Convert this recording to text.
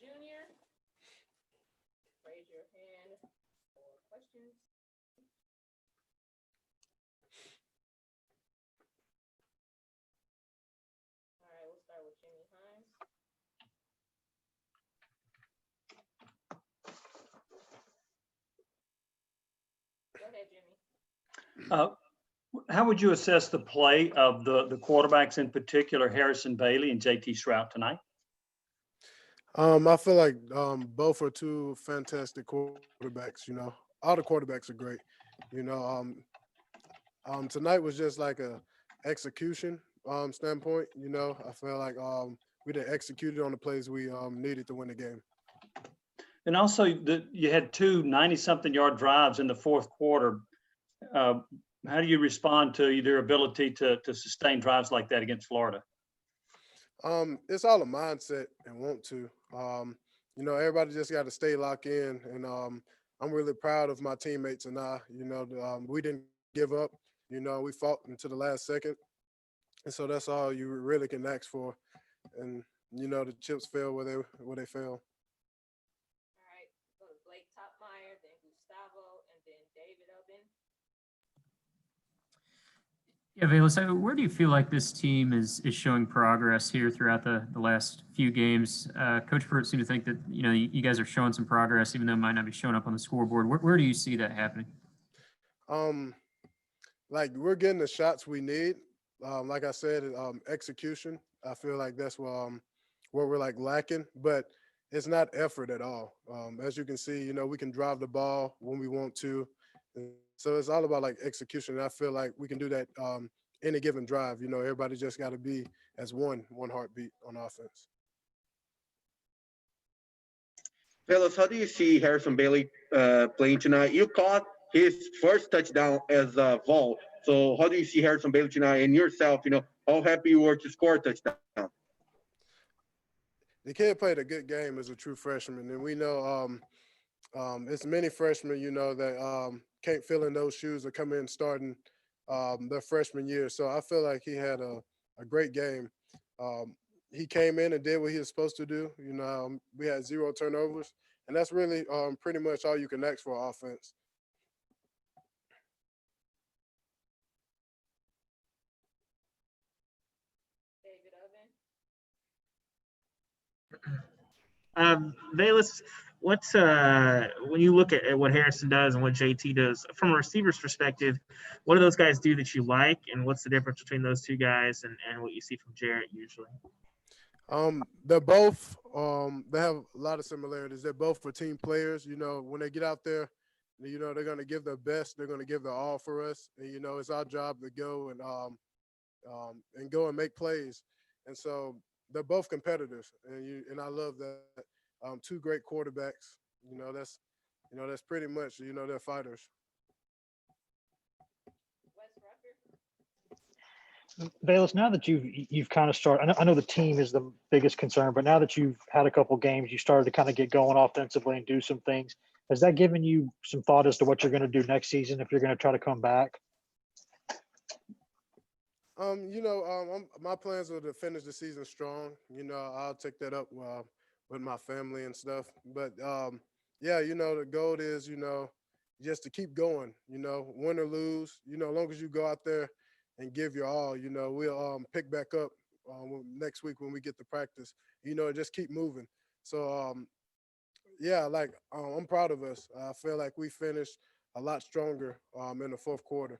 Jr. Raise your hand for questions. All right, we'll start with Jimmy Hines. Go ahead, Jimmy. How would you assess the play of the quarterbacks, in particular, Harrison Bailey and JT Strout tonight? I feel like both are two fantastic quarterbacks. All the quarterbacks are great. You know, tonight was just like a execution standpoint. I feel like we didn't execute it on the plays we needed to win the game. And also, you had two 90-something yard drives in the fourth quarter. How do you respond to their ability to sustain drives like that against Florida? It's all a mindset and want to. Everybody just got to stay locked in, and I'm really proud of my teammates and I. We didn't give up. We fought until the last second, and so that's all you really can ask for. And the chips fell where they fell. All right, go to Blake Topmeyer, then Gustavo, and then David Oben. Yeah, Velus, where do you feel like this team is showing progress here throughout the last few games? Coach Pruitt seemed to think that, you guys are showing some progress, even though it might not be showing up on the scoreboard. Where do you see that happening? Like we're getting the shots we need. Like I said, execution. I feel like that's where we're like lacking, but it's not effort at all. As you can see, we can drive the ball when we want to. So it's all about like execution. And I feel like we can do that in a given drive. Everybody just got to be as one heartbeat on offense. Fellas, how do you see Harrison Bailey playing tonight? You caught his first touchdown as a Vol. So how do you see Harrison Bailey tonight? And yourself, how happy you were to score a touchdown? The kid played a good game as a true freshman, and we know it's many freshmen, that can't fill in those shoes or come in starting their freshman year. So I feel like he had a great game. He came in and did what he was supposed to do. We had 0 turnovers, and that's really pretty much all you can ask for offense. David Oben. Velus, what's when you look at what Harrison does and what JT does from a receiver's perspective, what do those guys do that you like, and what's the difference between those two guys and what you see from Jarrett usually? They're both they have a lot of similarities. They're both for team players. When they get out there, they're going to give their best. They're going to give their all for us. And it's our job to go and go and make plays. And so they're both competitive, and I love that. Two great quarterbacks. That's pretty much they're fighters. Bayless, now that you've kind of started, I know the team is the biggest concern, but now that you've had a couple games, you started to kind of get going offensively and do some things. Has that given you some thought as to what you're going to do next season if you're going to try to come back? My plans are to finish the season strong. I'll take that up with my family and stuff. But the goal is, just to keep going. Win or lose. As long as you go out there and give your all, we'll pick back up next week when we get to practice. Just keep moving. So I'm proud of us. I feel like we finished a lot stronger in the fourth quarter.